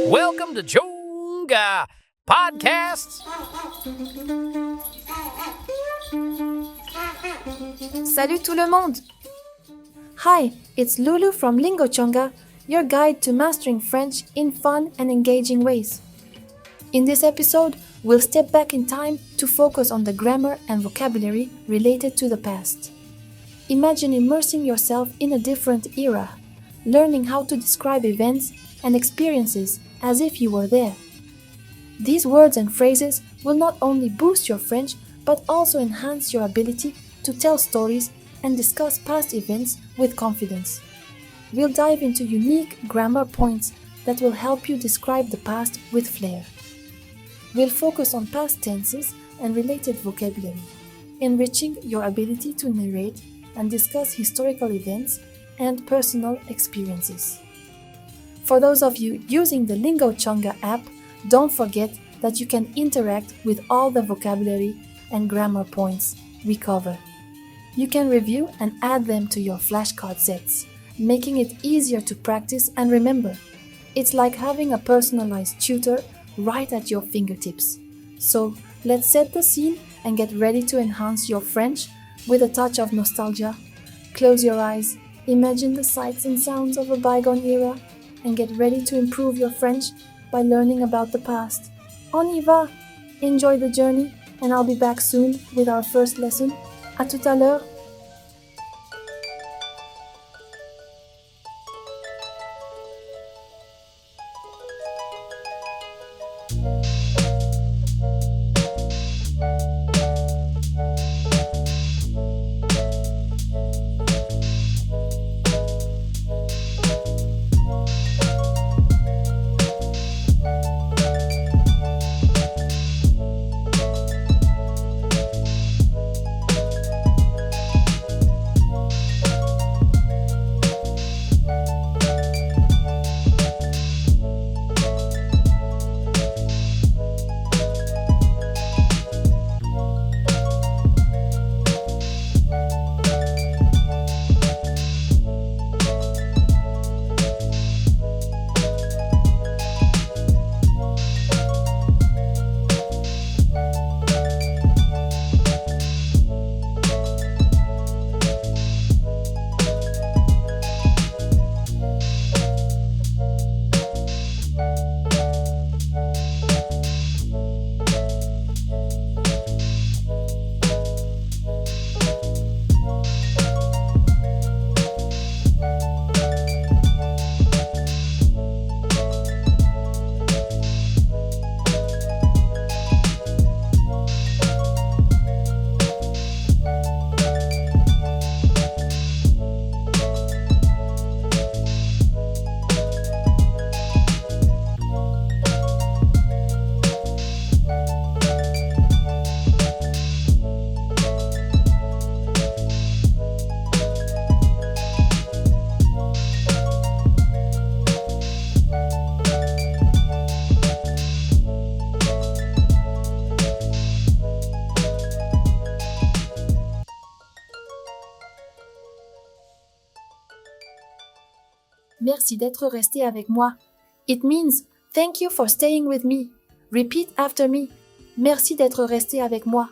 Welcome to ChungaPodcast. Salut tout le monde! Hi, it's Lulu from LingoChunga, your guide to mastering French in fun and engaging ways. In this episode, we'll step back in time to focus on the grammar and vocabulary related to the past. Imagine immersing yourself in a different era, learning how to describe events and experiences as if you were there. These words and phrases will not only boost your French, but also enhance your ability to tell stories and discuss past events with confidence. We'll dive into unique grammar points that will help you describe the past with flair. We'll focus on past tenses and related vocabulary, enriching your ability to narrate and discuss historical events and personal experiences. For those of you using the LingoChunga app, don't forget that you can interact with all the vocabulary and grammar points we cover. You can review and add them to your flashcard sets, making it easier to practice and remember. It's like having a personalized tutor right at your fingertips. So let's set the scene and get ready to enhance your French with a touch of nostalgia. Close your eyes, imagine the sights and sounds of a bygone era, and get ready to improve your French by learning about the past. On y va! Enjoy the journey, and I'll be back soon with our first lesson. À tout à l'heure! Merci d'être resté avec moi. It means thank you for staying with me. Repeat after me. Merci d'être resté avec moi.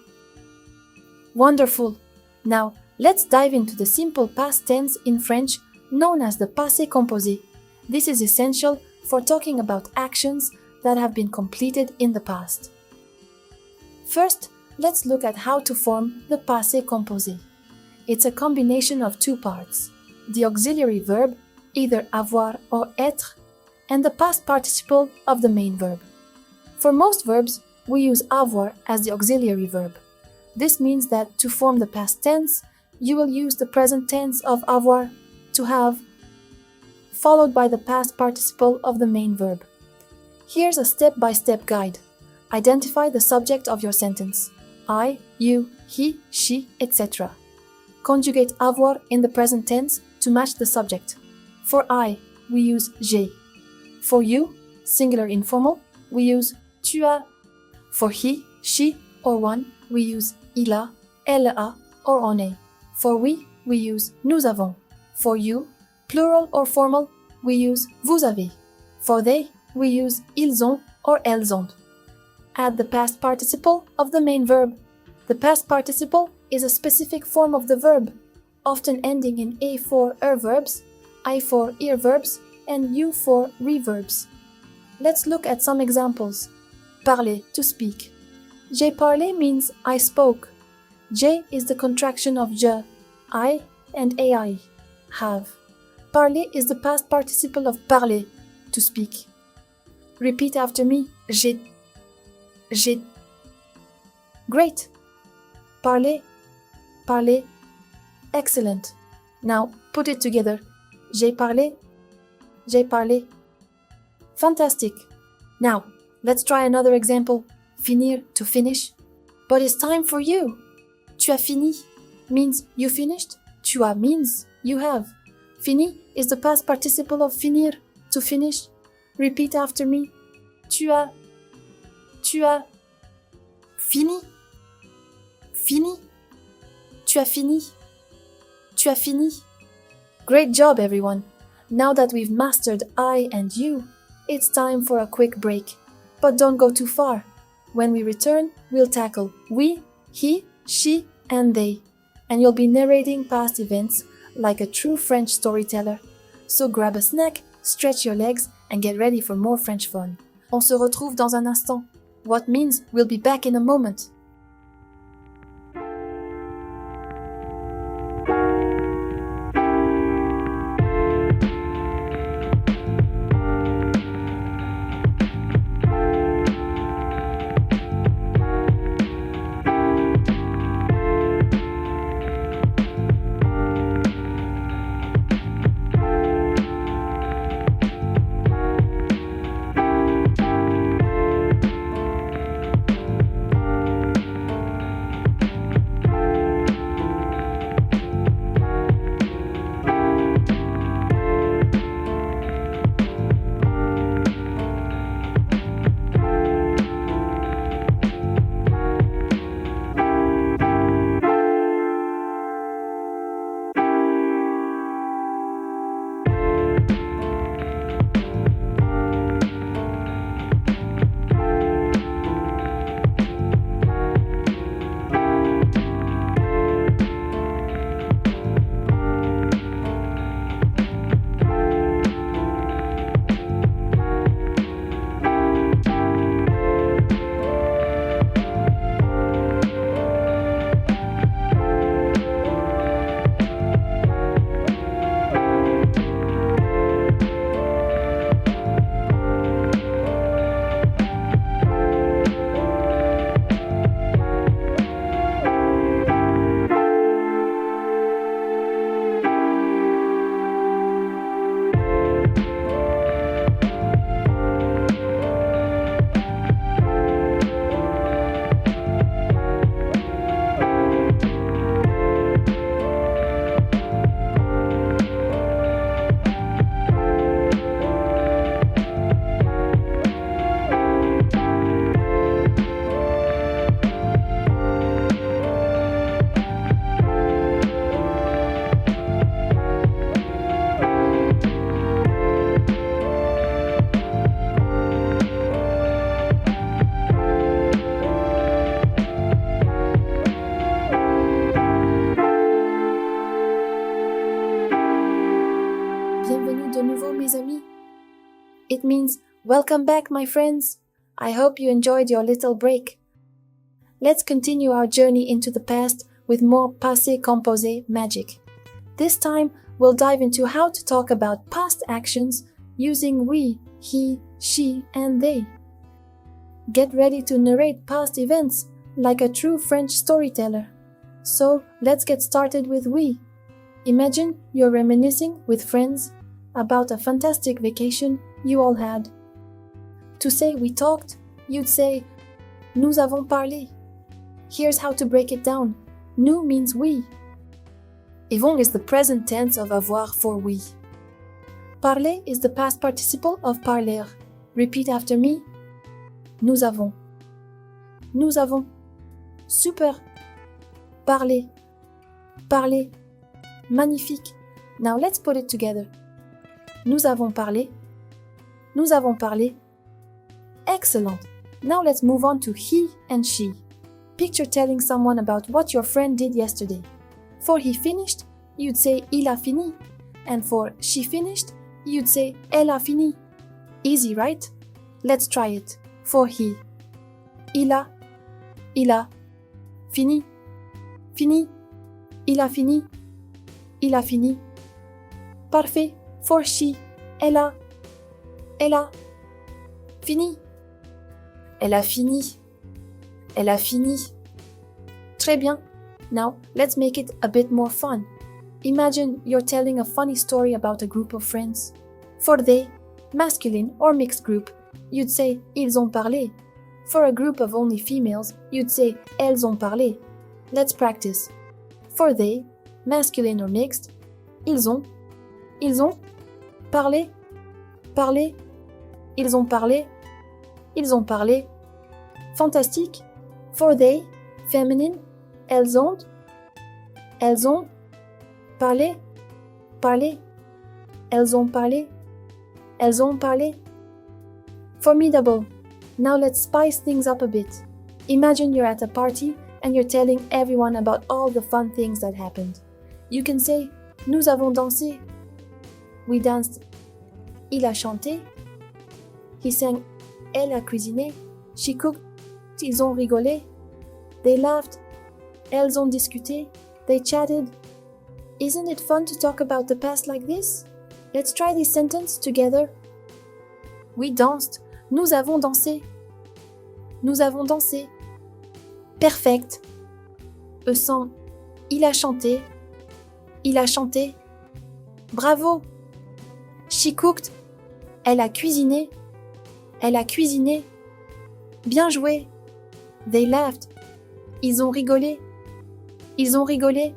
Wonderful. Now, let's dive into the simple past tense in French known as the Passé Composé. This is essential for talking about actions that have been completed in the past. First, let's look at how to form the Passé Composé. It's a combination of two parts: the auxiliary verb, either avoir or être, and the past participle of the main verb. For most verbs, we use avoir as the auxiliary verb. This means that to form the past tense, you will use the present tense of avoir, to have, followed by the past participle of the main verb. Here's a step-by-step guide. Identify the subject of your sentence: I, you, he, she, etc. Conjugate avoir in the present tense to match the subject. For I, we use j'ai. For you, singular informal, we use tu as. For he, she, or one, we use il a, elle a, or on est. For we use nous avons. For you, plural or formal, we use vous avez. For they, we use ils ont or elles ont. Add the past participle of the main verb. The past participle is a specific form of the verb, often ending in a for er verbs, I for ir verbs, and u for reverbs. Let's look at some examples. Parler, to speak. J'ai parlé means I spoke. J'ai is the contraction of je, I, and ai, have. Parler is the past participle of parler, to speak. Repeat after me. J'ai. Great. Parler. Excellent. Now put it together. J'ai parlé. Fantastic. Now, let's try another example. Finir, to finish. But it's time for you. Tu as fini means you finished. Tu as means you have. Fini is the past participle of finir, to finish. Repeat after me. Tu as fini. Tu as fini. Great job, everyone. Now that we've mastered I and you, it's time for a quick break. But don't go too far. When we return, we'll tackle we, he, she, and they. And you'll be narrating past events like a true French storyteller. So grab a snack, stretch your legs, and get ready for more French fun. On se retrouve dans un instant. What means we'll be back in a moment. It means, welcome back, my friends. I hope you enjoyed your little break. Let's continue our journey into the past with more Passé Composé magic. This time, we'll dive into how to talk about past actions using we, he, she, and they. Get ready to narrate past events like a true French storyteller. So, let's get started with we. Imagine you're reminiscing with friends about a fantastic vacation you all had. To say we talked, you'd say, nous avons parlé. Here's how to break it down. Nous means we. Avons is the present tense of avoir for we. Parler is the past participle of parler. Repeat after me. Nous avons. Nous avons. Super. Parler. Parler. Magnifique. Now let's put it together. Nous avons parlé. Nous avons parlé. Excellent. Now let's move on to he and she. Picture telling someone about what your friend did yesterday. For he finished, you'd say il a fini. And for she finished, you'd say elle a fini. Easy, right? Let's try it. For he. Il a fini. Fini. Il a fini. Il a fini. Parfait. For she. Elle a fini. Elle a fini. Elle a fini. Très bien. Now, let's make it a bit more fun. Imagine you're telling a funny story about a group of friends. For they, masculine or mixed group, you'd say ils ont parlé. For a group of only females, you'd say elles ont parlé. Let's practice. For they, masculine or mixed, ils ont parlé. Ils ont parlé. Fantastique. For they, feminine, elles ont parlé. Elles ont parlé. Formidable. Now let's spice things up a bit. Imagine you're at a party and you're telling everyone about all the fun things that happened. You can say, nous avons dansé. We danced. Il a chanté. He sang. Elle a cuisiné. She cooked. Ils ont rigolé. They laughed. Elles ont discuté. They chatted. Isn't it fun to talk about the past like this? Let's try this sentence together. We danced. Nous avons dansé. Nous avons dansé. Perfect. E sang. Il a chanté. Il a chanté. Bravo. She cooked. Elle a cuisiné. Elle a cuisiné. Bien joué. They laughed. Ils ont rigolé. Ils ont rigolé.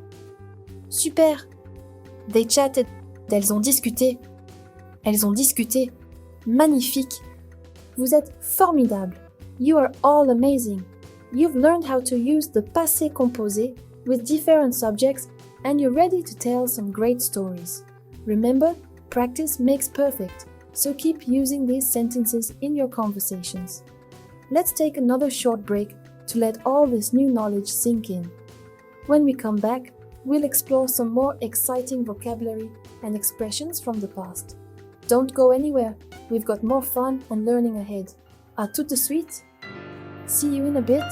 Super. They chatted. Elles ont discuté. Elles ont discuté. Magnifique. Vous êtes formidable. You are all amazing. You've learned how to use the Passé Composé with different subjects and you're ready to tell some great stories. Remember, practice makes perfect, so keep using these sentences in your conversations. Let's take another short break to let all this new knowledge sink in. When we come back, we'll explore some more exciting vocabulary and expressions from the past. Don't go anywhere, we've got more fun and learning ahead. À tout de suite. See you in a bit.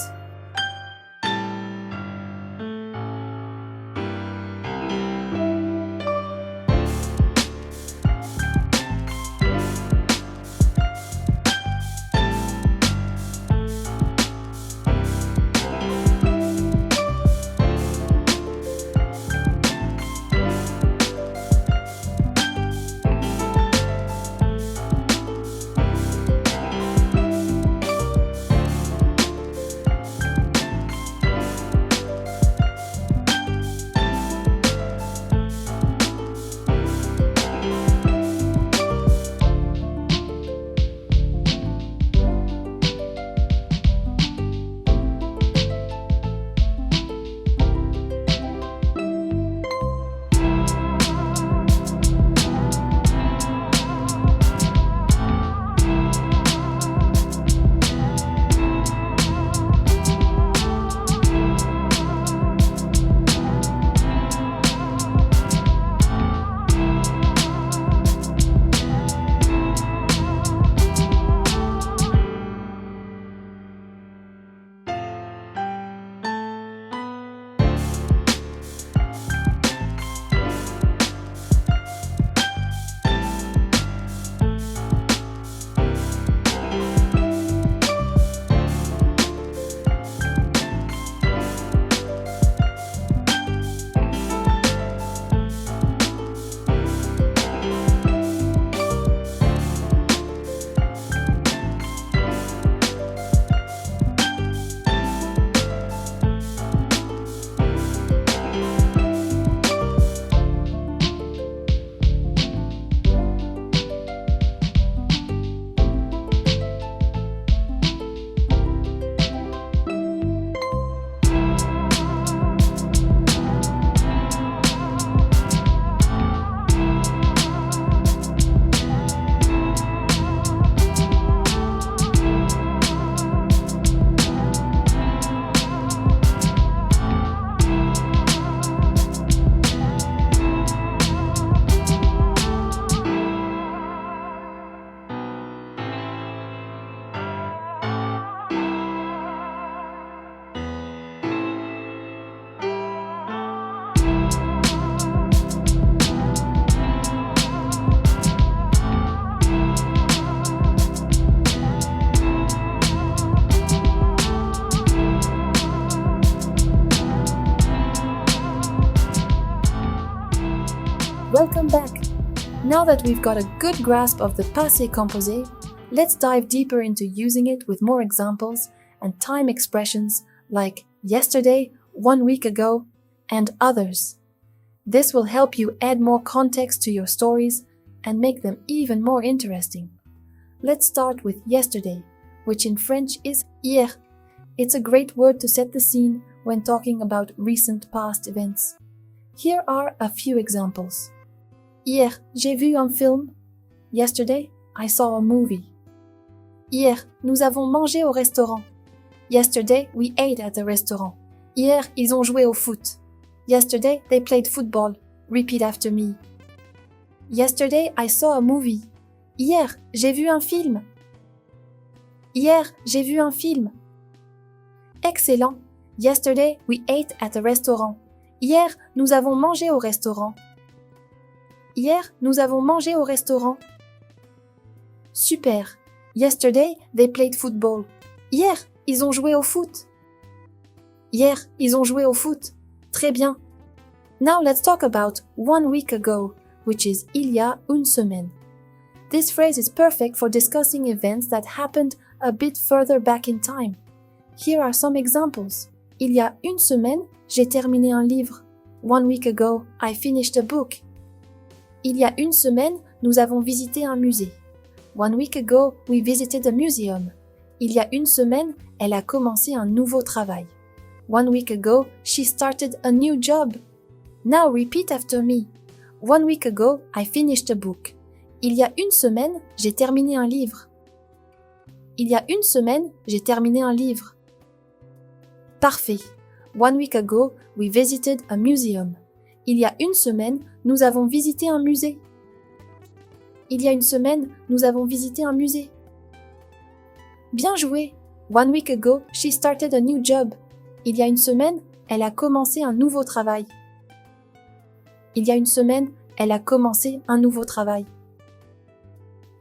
Now that we've got a good grasp of the Passé Composé, let's dive deeper into using it with more examples and time expressions like yesterday, 1 week ago, and others. This will help you add more context to your stories and make them even more interesting. Let's start with yesterday, which in French is hier. It's a great word to set the scene when talking about recent past events. Here are a few examples. Hier, j'ai vu un film. Yesterday, I saw a movie. Hier, nous avons mangé au restaurant. Yesterday, we ate at a restaurant. Hier, ils ont joué au foot. Yesterday, they played football. Repeat after me. Yesterday, I saw a movie. Hier, j'ai vu un film. Hier, j'ai vu un film. Excellent. Yesterday, we ate at a restaurant. Hier, nous avons mangé au restaurant. Hier, nous avons mangé au restaurant. Super. Yesterday, they played football. Hier, ils ont joué au foot. Hier, ils ont joué au foot. Très bien. Now let's talk about 1 week ago, which is il y a une semaine. This phrase is perfect for discussing events that happened a bit further back in time. Here are some examples. Il y a une semaine, j'ai terminé un livre. 1 week ago, I finished a book. Il y a une semaine, nous avons visité un musée. 1 week ago, we visited a museum. Il y a une semaine, elle a commencé un nouveau travail. 1 week ago, she started a new job. Now repeat after me. 1 week ago, I finished a book. Il y a une semaine, j'ai terminé un livre. Il y a une semaine, j'ai terminé un livre. Parfait. 1 week ago, we visited a museum. Il y a une semaine, nous avons visité un musée. Il y a une semaine, nous avons visité un musée. Bien joué. 1 week ago, she started a new job. Il y a une semaine, elle a commencé un nouveau travail. Il y a une semaine, elle a commencé un nouveau travail.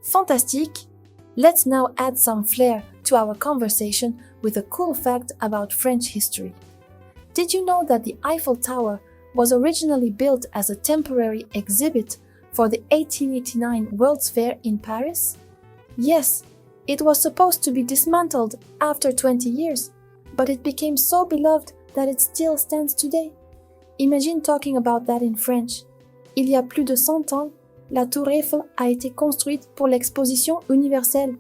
Fantastique! Let's now add some flair to our conversation with a cool fact about French history. Did you know that the Eiffel Tower was originally built as a temporary exhibit for the 1889 World's Fair in Paris? Yes, it was supposed to be dismantled after 20 years, but it became so beloved that it still stands today. Imagine talking about that in French. Il y a plus de 100 ans, la Tour Eiffel a été construite pour l'exposition universelle.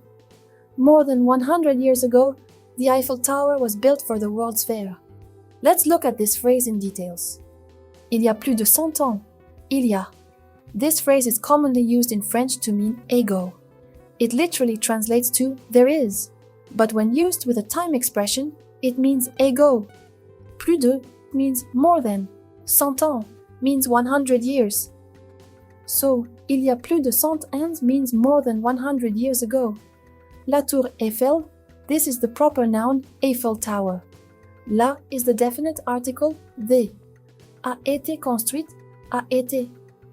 More than 100 years ago, the Eiffel Tower was built for the World's Fair. Let's look at this phrase in details. Il y a plus de 100 ans. Il y a. This phrase is commonly used in French to mean ago. It literally translates to there is, but when used with a time expression, it means ago. Plus de means more than. 100 ans means 100 years. So, il y a plus de 100 ans means more than 100 years ago. La Tour Eiffel, this is the proper noun Eiffel Tower. La is the definite article the. A été construite, a été.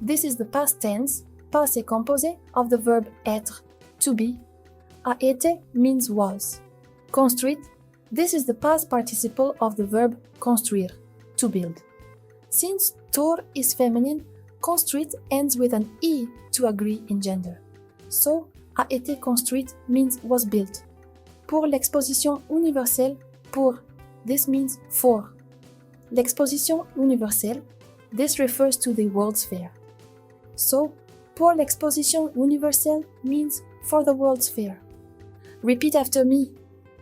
This is the past tense, passé composé of the verb être, to be. A été means was. Construite, this is the past participle of the verb construire, to build. Since tour is feminine, construite ends with an e to agree in gender. So, a été construite means was built. Pour l'exposition universelle, pour, this means for. L'exposition universelle, this refers to the World's Fair. So, pour l'exposition universelle means for the World's Fair. Repeat after me.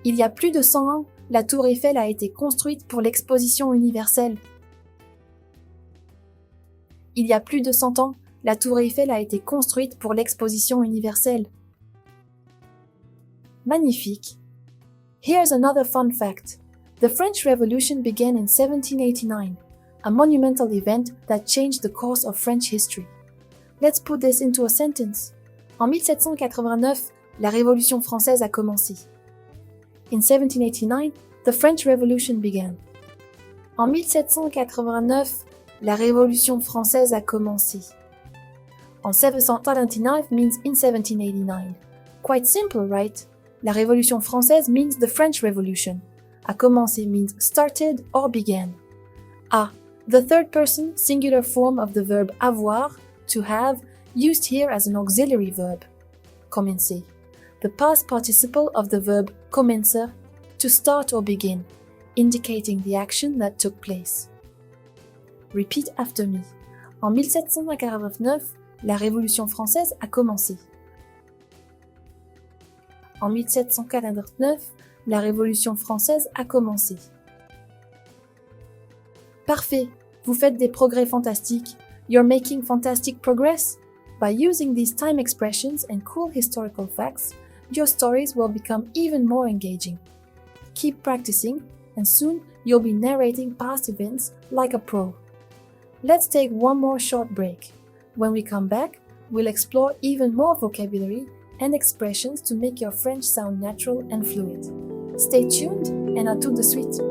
Il y a plus de 100 ans, la Tour Eiffel a été construite pour l'exposition universelle. Il y a plus de 100 ans, la Tour Eiffel a été construite pour l'exposition universelle. Magnifique. Here's another fun fact. The French Revolution began in 1789, a monumental event that changed the course of French history. Let's put this into a sentence. En 1789, la Révolution française a commencé. In 1789, the French Revolution began. En 1789, la Révolution française a commencé. En 1789 means in 1789. Quite simple, right? La Révolution française means the French Revolution. A commencé means started or began. A, the third person singular form of the verb avoir, to have, used here as an auxiliary verb, commencer, the past participle of the verb commencer, to start or begin, indicating the action that took place. Repeat after me. En 1789, la Révolution française a commencé. En 1789, la Révolution française a commencé. Parfait, vous faites des progrès fantastiques. You're making fantastic progress. By using these time expressions and cool historical facts, your stories will become even more engaging. Keep practicing, and soon you'll be narrating past events like a pro. Let's take one more short break. When we come back, we'll explore even more vocabulary and expressions to make your French sound natural and fluid. Stay tuned, and à tout de suite.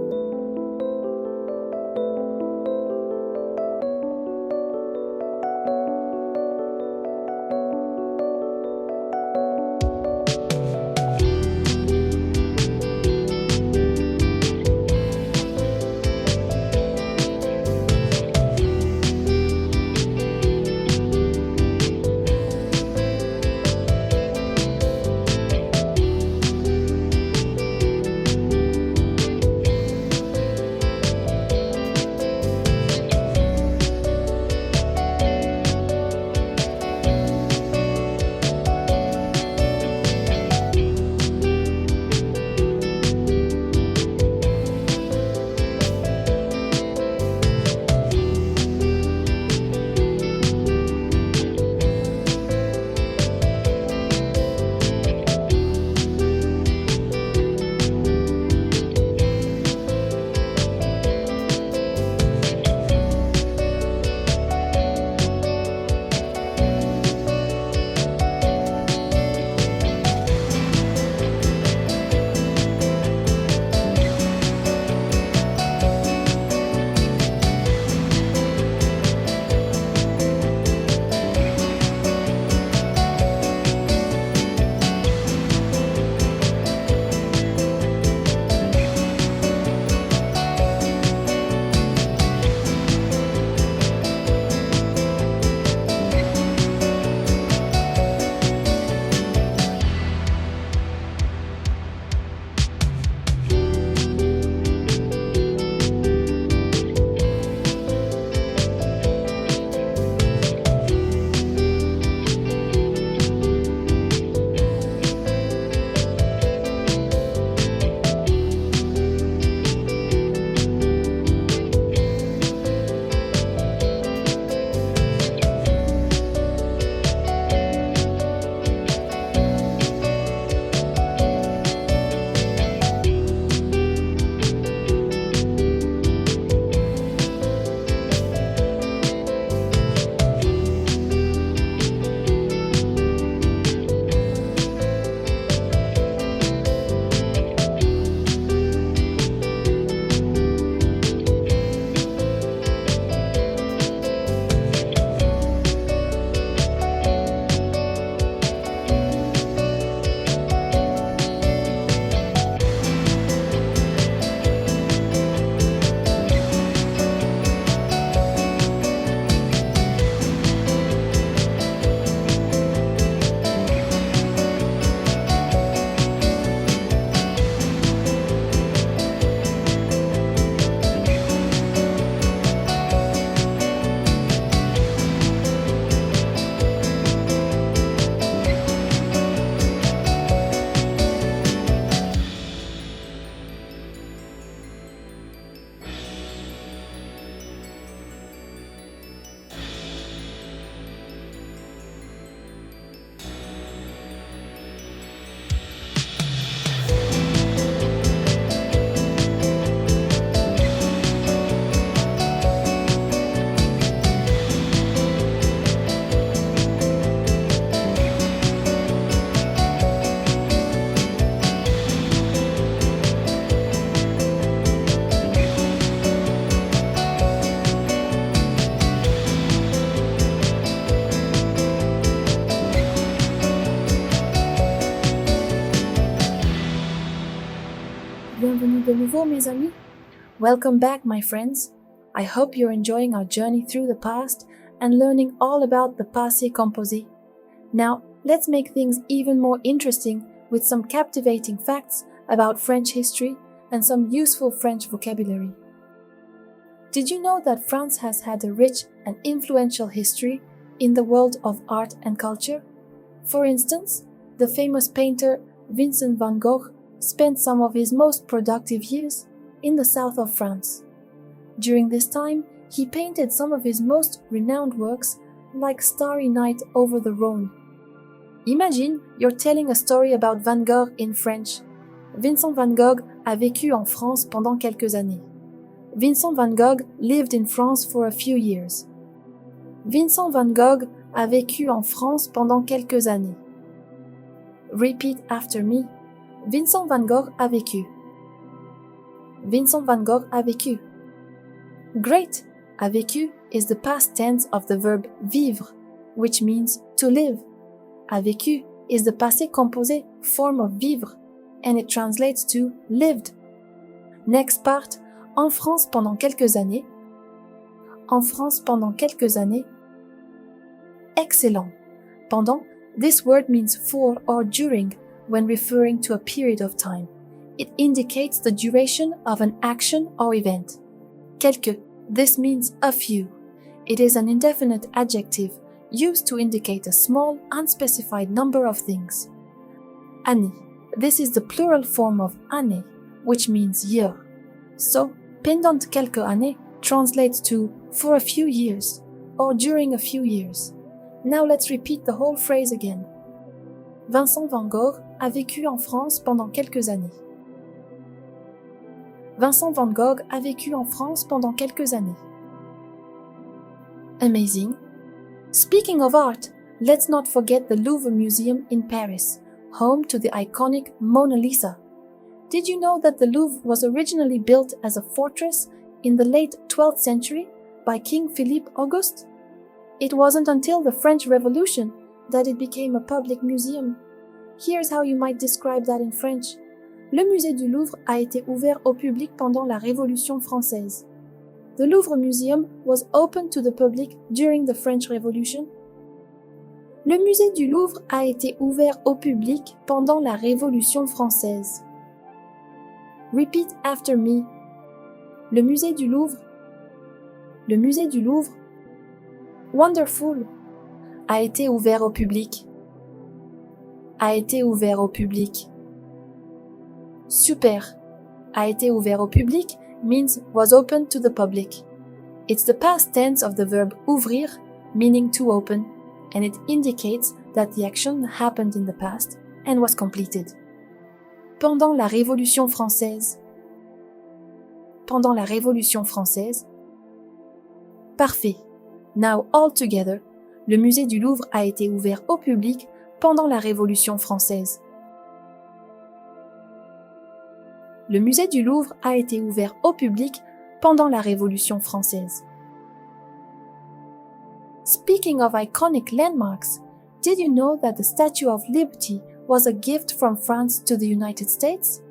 Bienvenue de nouveau, mes amis. Welcome back, my friends. I hope you're enjoying our journey through the past and learning all about the Passé Composé. Now, let's make things even more interesting with some captivating facts about French history and some useful French vocabulary. Did you know that France has had a rich and influential history in the world of art and culture? For instance, the famous painter Vincent van Gogh spent some of his most productive years in the south of France. During this time, he painted some of his most renowned works like Starry Night over the Rhône. Imagine you're telling a story about Van Gogh in French. Vincent van Gogh a vécu en France pendant quelques années. Vincent van Gogh lived in France for a few years. Vincent van Gogh a vécu en France pendant quelques années. Repeat after me. Vincent van Gogh a vécu. Vincent van Gogh a vécu. Great! A vécu is the past tense of the verb vivre, which means to live. A vécu is the passé composé form of vivre, and it translates to lived. Next part, en France pendant quelques années. En France pendant quelques années. Excellent. Pendant, this word means for or during when referring to a period of time. It indicates the duration of an action or event. Quelques, this means a few. It is an indefinite adjective used to indicate a small, unspecified number of things. Année, this is the plural form of année, which means year. So, pendant quelques années translates to for a few years or during a few years. Now let's repeat the whole phrase again. Vincent van Gogh a vécu en France pendant quelques années. Vincent van Gogh a vécu en France pendant quelques années. Amazing. Speaking of art, let's not forget the Louvre Museum in Paris, home to the iconic Mona Lisa. Did you know that the Louvre was originally built as a fortress in the late 12th century by King Philippe Auguste? It wasn't until the French Revolution that it became a public museum. Here's how you might describe that in French. Le musée du Louvre a été ouvert au public pendant la Révolution française. The Louvre Museum was open to the public during the French Revolution. Le musée du Louvre a été ouvert au public pendant la Révolution française. Repeat after me. Le musée du Louvre. Le musée du Louvre. Wonderful. A été ouvert au public. A été ouvert au public. Super. A été ouvert au public means was open to the public. It's the past tense of the verb ouvrir, meaning to open, and it indicates that the action happened in the past and was completed. Pendant la Révolution française. Pendant la Révolution française. Parfait. Now all together, le musée du Louvre a été ouvert au public pendant la Révolution française. Le musée du Louvre a été ouvert au public pendant la Révolution française. Speaking of iconic landmarks, did you know that the Statue of Liberty was a gift from France to the United States?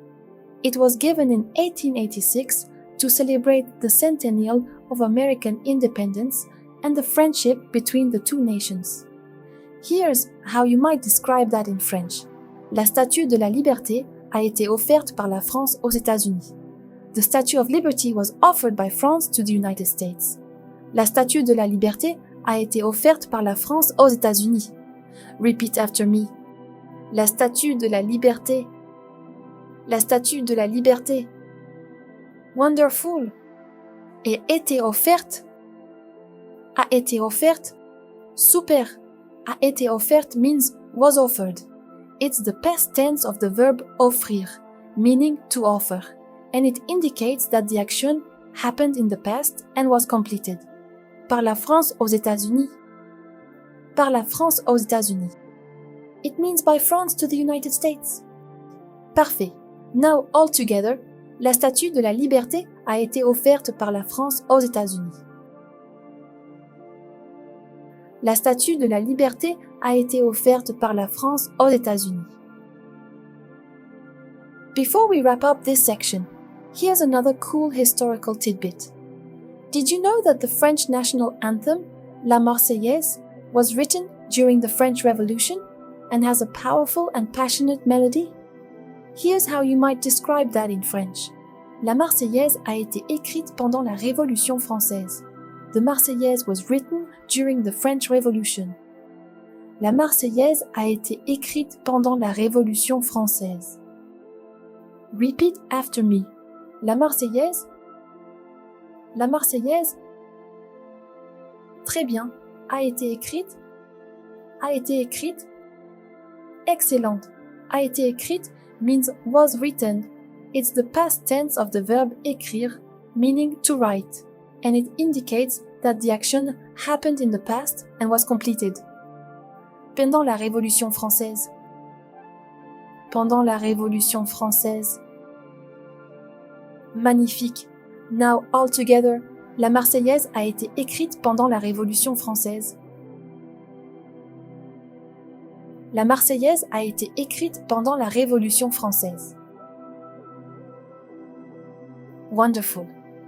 It was given in 1886 to celebrate the centennial of American independence and the friendship between the two nations. Here's how you might describe that in French. La Statue de la Liberté a été offerte par la France aux États-Unis. The Statue of Liberty was offered by France to the United States. La Statue de la Liberté a été offerte par la France aux États-Unis. Repeat after me. La Statue de la Liberté. La Statue de la Liberté. Wonderful. Et été offerte. A été offerte. Super. A été offerte means was offered. It's the past tense of the verb offrir, meaning to offer, and it indicates that the action happened in the past and was completed. Par la France aux États-Unis. Par la France aux États-Unis. It means by France to the United States. Parfait. Now all together, la Statue de la Liberté a été offerte par la France aux États-Unis. La Statue de la Liberté a été offerte par la France aux États-Unis. Before we wrap up this section, here's another cool historical tidbit. Did you know that the French national anthem, La Marseillaise was written during the French Revolution and has a powerful and passionate melody? Here's how you might describe that in French. La Marseillaise a été écrite pendant la Révolution française. The Marseillaise was written during the French Revolution. La Marseillaise a été écrite pendant la Révolution française. Repeat after me. La Marseillaise. La Marseillaise. Très bien. A été écrite. A été écrite. Excellente. A été écrite means was written. It's the past tense of the verb écrire, meaning to write, and it indicates that the action happened in the past and was completed. Pendant la Révolution française. Pendant la Révolution française. Magnifique. Now all together, la Marseillaise a été écrite pendant la Révolution française. La Marseillaise a été écrite pendant la Révolution française. Wonderful.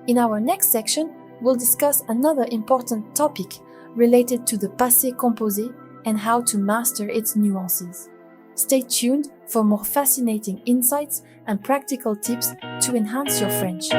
In our next section, we'll discuss another important topic related to the Passé Composé and how to master its nuances. Stay tuned for more fascinating insights and practical tips to enhance your French.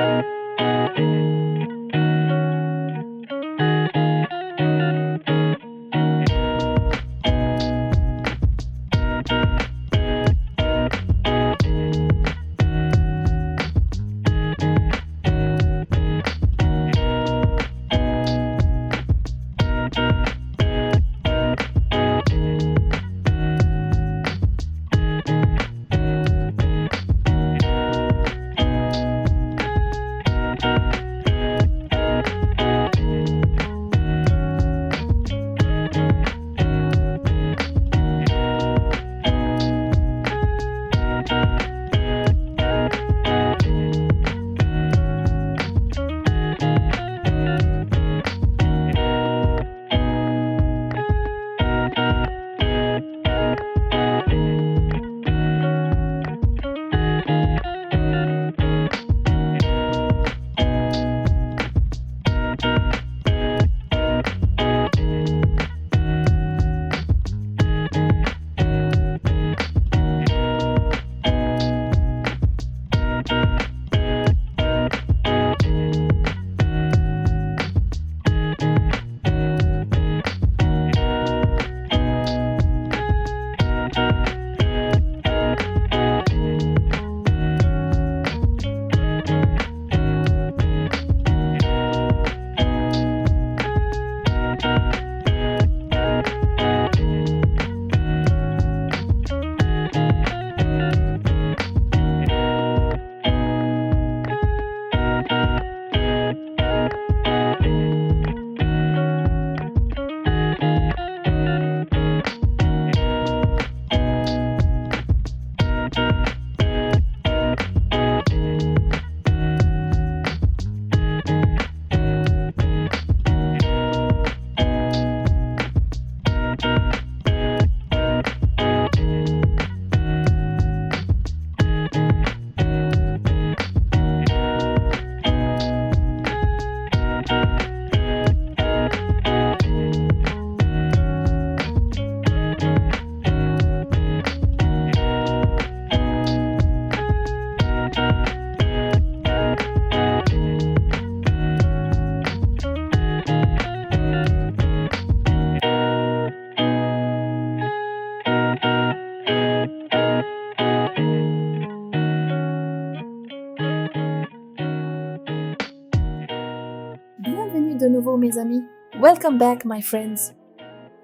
de nouveau, mes amis. Welcome back, my friends.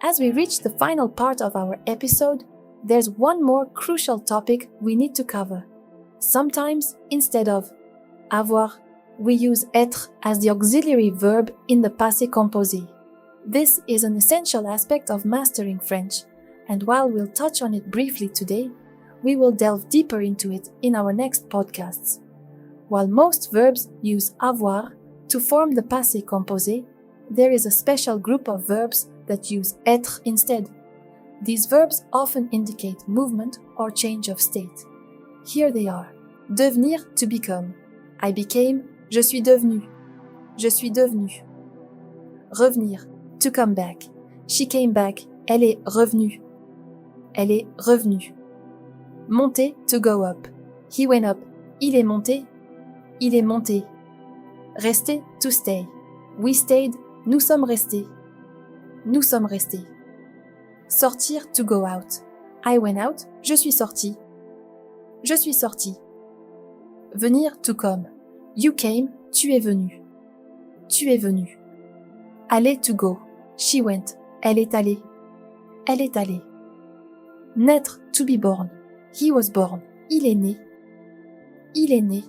As we reach the final part of our episode, there's one more crucial topic we need to cover. Sometimes, instead of avoir, we use être as the auxiliary verb in the Passé Composé. This is an essential aspect of mastering French, and while we'll touch on it briefly today, we will delve deeper into it in our next podcasts. While most verbs use avoir to form the Passé Composé, there is a special group of verbs that use être instead. These verbs often indicate movement or change of state. Here they are. Devenir, to become. I became, je suis devenu. Je suis devenu. Revenir, to come back. She came back. Elle est revenue. Elle est revenue. Monter, to go up. He went up. Il est monté. Il est monté. Rester, to stay. We stayed. Nous sommes restés. Nous sommes restés. Sortir, to go out. I went out. Je suis sorti. Je suis sorti. Venir, to come. You came. Tu es venu. Tu es venu. Aller, to go. She went. Elle est allée. Elle est allée. Naître, to be born. He was born. Il est né. Il est né.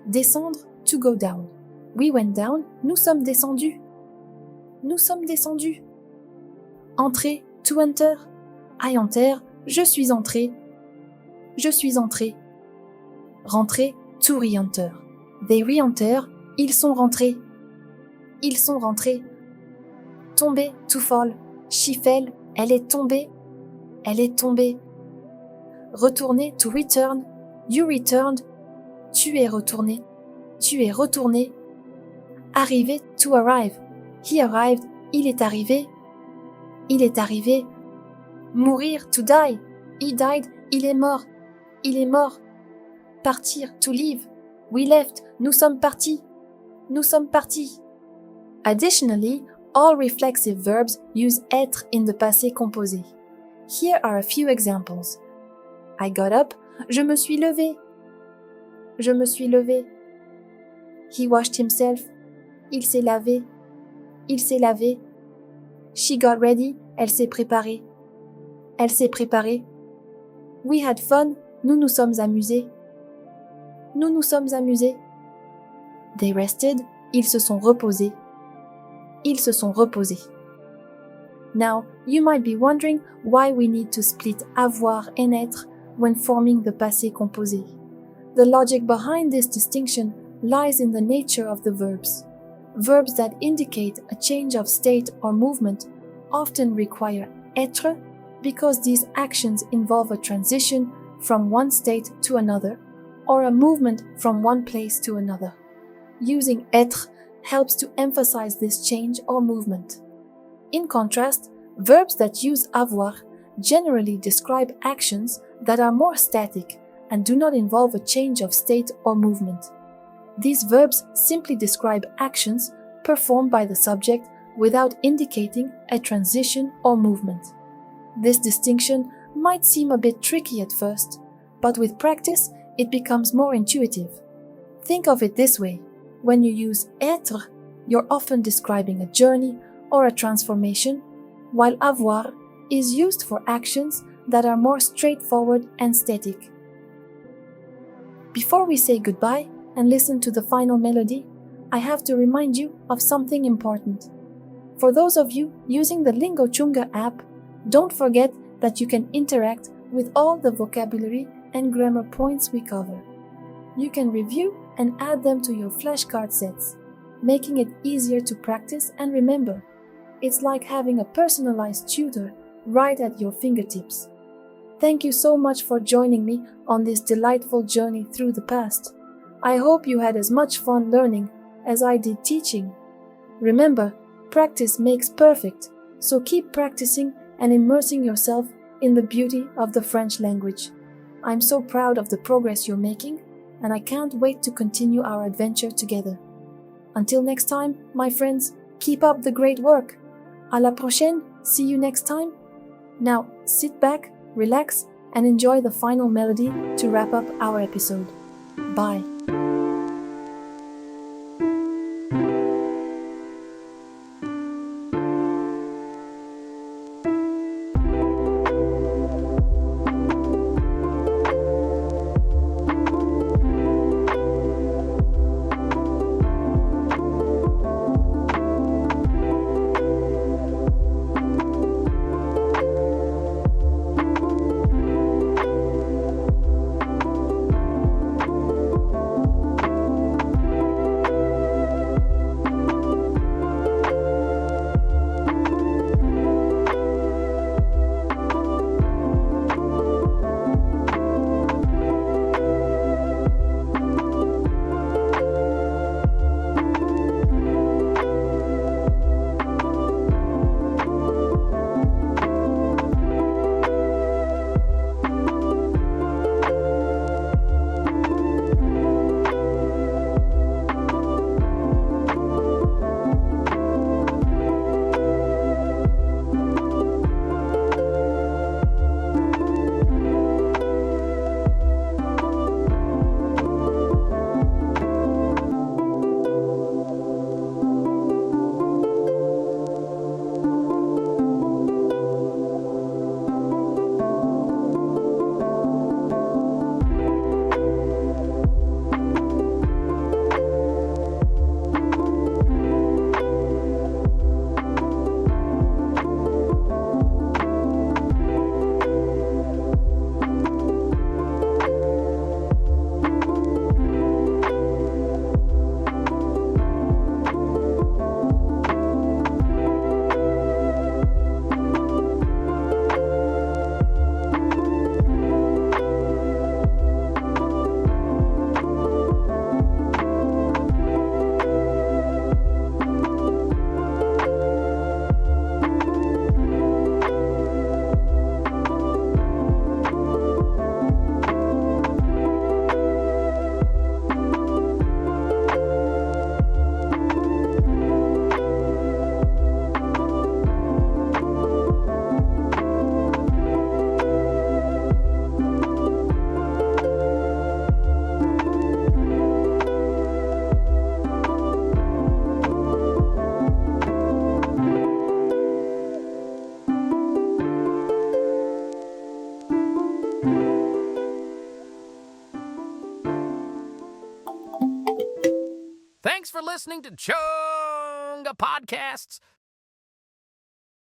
Descendre, to go down. We went down. Nous sommes descendus. Nous sommes descendus. Entrer, to enter. I enter. Je suis entré. Je suis entré. Rentrer, to re-enter. They re-enter. Ils sont rentrés. Ils sont rentrés. Tomber, to fall. She fell. Elle est tombée. Elle est tombée. Retourner, to return. You returned. Tu es retourné. Tu es retourné. Arriver, to arrive. He arrived. Il est arrivé. Il est arrivé. Mourir, to die. He died. Il est mort. Il est mort. Partir, to leave. We left. Nous sommes partis. Nous sommes partis. Additionally, all reflexive verbs use être in the passé composé. Here are a few examples. I got up. Je me suis levé. Je me suis levé. He washed himself. Il s'est lavé. Il s'est lavé. She got ready. Elle s'est préparée. Elle s'est préparée. We had fun. Nous nous sommes amusés. Nous nous sommes amusés. They rested. Ils se sont reposés. Ils se sont reposés. Now, you might be wondering why we need to split avoir and être when forming the passé composé. The logic behind this distinction lies in the nature of the verbs. Verbs that indicate a change of state or movement often require être because these actions involve a transition from one state to another or a movement from one place to another. Using être helps to emphasize this change or movement. In contrast, verbs that use avoir generally describe actions that are more static and do not involve a change of state or movement. These verbs simply describe actions performed by the subject without indicating a transition or movement. This distinction might seem a bit tricky at first, but with practice, it becomes more intuitive. Think of it this way. When you use être, you're often describing a journey or a transformation, while avoir is used for actions that are more straightforward and static. Before we say goodbye and listen to the final melody, I have to remind you of something important. For those of you using the LingoChunga app, don't forget that you can interact with all the vocabulary and grammar points we cover. You can review and add them to your flashcard sets, making it easier to practice and remember. It's like having a personalized tutor right at your fingertips. Thank you so much for joining me on this delightful journey through the past. I hope you had as much fun learning as I did teaching. Remember, practice makes perfect, so keep practicing and immersing yourself in the beauty of the French language. I'm so proud of the progress you're making, and I can't wait to continue our adventure together. Until next time, my friends, keep up the great work. À la prochaine, see you next time. Now, sit back, relax, and enjoy the final melody to wrap up our episode. Bye. for listening to ChungaPodcasts.